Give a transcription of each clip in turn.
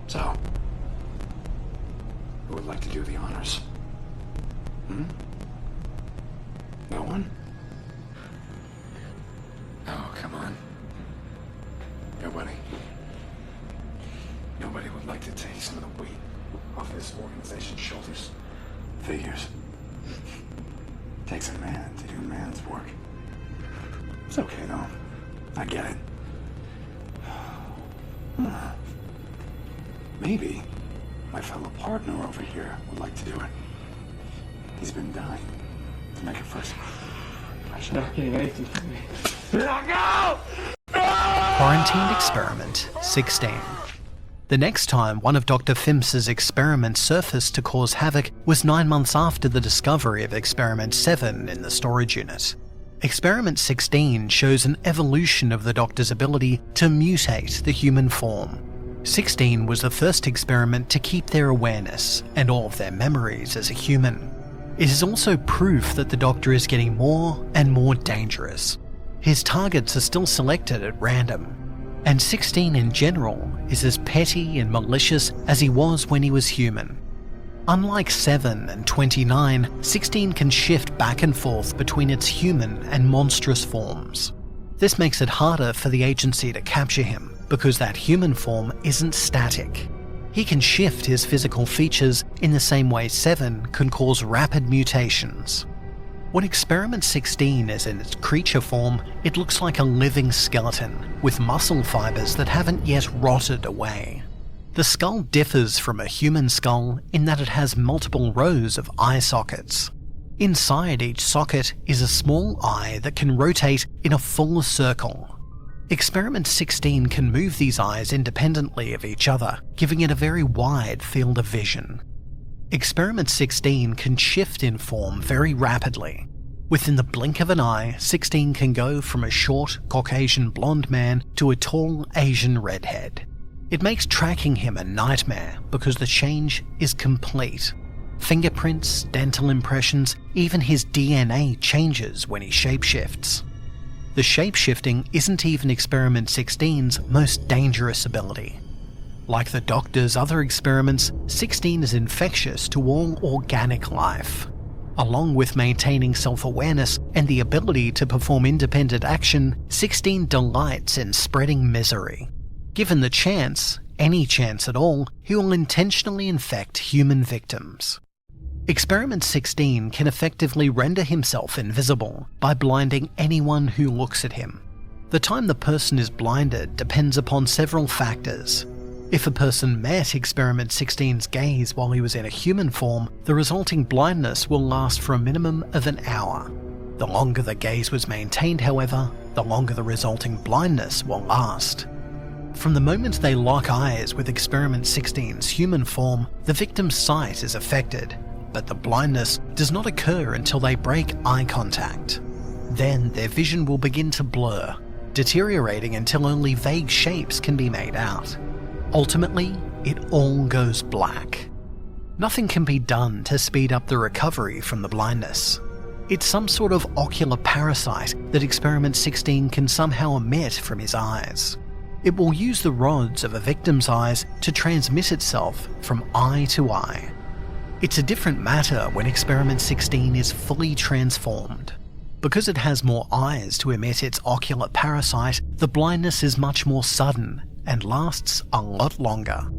So, who would like to do the honors? No one? Oh, come on. Nobody. Nobody would like to take some of the weight off this organization's shoulders. Figures. Takes a man to do man's work. It's okay, though. I get it. Maybe my fellow partner over here would like to do it. He's been dying to make a first impression. Not getting anything from me. Quarantined Experiment 16. The next time one of Dr. Phims's experiments surfaced to cause havoc was 9 months after the discovery of Experiment 7 in the storage unit. Experiment 16 shows an evolution of the Doctor's ability to mutate the human form. 16 was the first experiment to keep their awareness and all of their memories as a human. It is also proof that the Doctor is getting more and more dangerous. His targets are still selected at random, and 16 in general is as petty and malicious as he was when he was human. Unlike 7 and 29, 16 can shift back and forth between its human and monstrous forms. This makes it harder for the agency to capture him, because that human form isn't static. He can shift his physical features in the same way 7 can cause rapid mutations. When Experiment 16 is in its creature form, it looks like a living skeleton, with muscle fibers that haven't yet rotted away. The skull differs from a human skull in that it has multiple rows of eye sockets. Inside each socket is a small eye that can rotate in a full circle. Experiment 16 can move these eyes independently of each other, giving it a very wide field of vision. Experiment 16 can shift in form very rapidly. Within the blink of an eye, 16 can go from a short, Caucasian blonde man to a tall Asian redhead. It makes tracking him a nightmare because the change is complete. Fingerprints, dental impressions, even his DNA changes when he shapeshifts. The shapeshifting isn't even Experiment 16's most dangerous ability. Like the Doctor's other experiments, 16 is infectious to all organic life. Along with maintaining self-awareness and the ability to perform independent action, 16 delights in spreading misery. Given the chance, any chance at all, he will intentionally infect human victims. Experiment 16 can effectively render himself invisible by blinding anyone who looks at him. The time the person is blinded depends upon several factors. If a person met Experiment 16's gaze while he was in a human form, the resulting blindness will last for a minimum of an hour. The longer the gaze was maintained, however, the longer the resulting blindness will last. From the moment they lock eyes with Experiment 16's human form, the victim's sight is affected, but the blindness does not occur until they break eye contact. Then their vision will begin to blur, deteriorating until only vague shapes can be made out. Ultimately, it all goes black. Nothing can be done to speed up the recovery from the blindness. It's some sort of ocular parasite that Experiment 16 can somehow emit from his eyes. It will use the rods of a victim's eyes to transmit itself from eye to eye. It's a different matter when Experiment 16 is fully transformed. Because it has more eyes to emit its ocular parasite, the blindness is much more sudden and lasts a lot longer.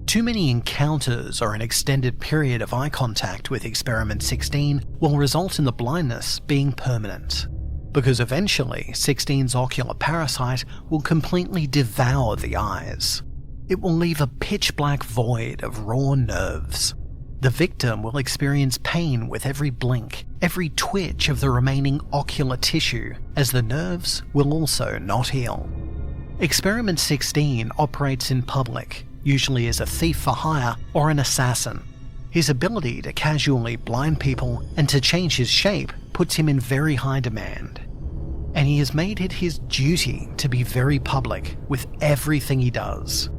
Too many encounters or an extended period of eye contact with Experiment 16 will result in the blindness being permanent, because eventually 16's ocular parasite will completely devour the eyes. It will leave a pitch-black void of raw nerves. The victim will experience pain with every blink, every twitch of the remaining ocular tissue, as the nerves will also not heal. Experiment 16 operates in public, usually as a thief for hire or an assassin. His ability to casually blind people and to change his shape puts him in very high demand. And he has made it his duty to be very public with everything he does.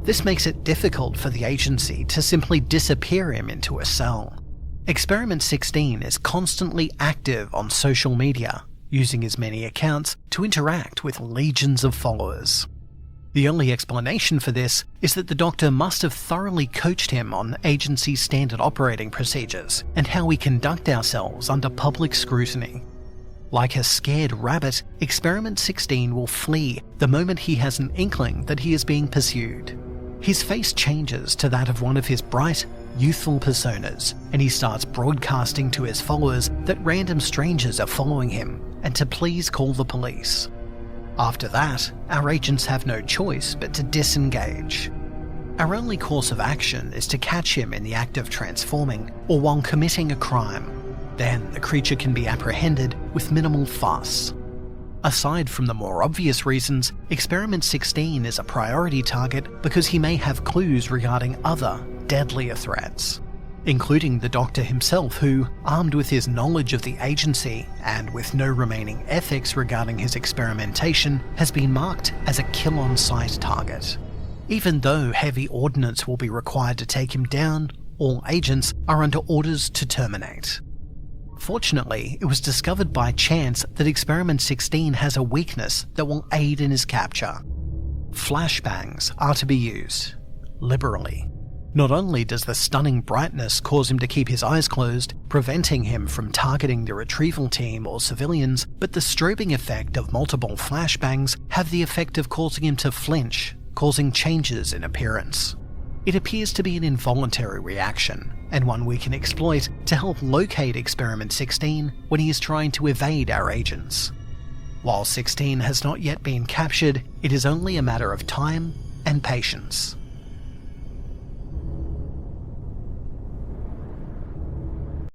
This makes it difficult for the agency to simply disappear him into a cell. Experiment 16 is constantly active on social media, using his many accounts to interact with legions of followers. The only explanation for this is that the Doctor must have thoroughly coached him on agency standard operating procedures and how we conduct ourselves under public scrutiny. Like a scared rabbit, Experiment 16 will flee the moment he has an inkling that he is being pursued. His face changes to that of one of his bright, youthful personas, and he starts broadcasting to his followers that random strangers are following him and to please call the police. After that, our agents have no choice but to disengage. Our only course of action is to catch him in the act of transforming or while committing a crime. Then the creature can be apprehended with minimal fuss. Aside from the more obvious reasons, Experiment 16 is a priority target because he may have clues regarding other, deadlier threats, including the Doctor himself who, armed with his knowledge of the agency and with no remaining ethics regarding his experimentation, has been marked as a kill-on-sight target. Even though heavy ordnance will be required to take him down, all agents are under orders to terminate. Fortunately, it was discovered by chance that Experiment 16 has a weakness that will aid in his capture. Flashbangs are to be used liberally. Not only does the stunning brightness cause him to keep his eyes closed, preventing him from targeting the retrieval team or civilians, but the strobing effect of multiple flashbangs have the effect of causing him to flinch, causing changes in appearance. It appears to be an involuntary reaction, and one we can exploit to help locate Experiment 16 when he is trying to evade our agents. While 16 has not yet been captured, it is only a matter of time and patience.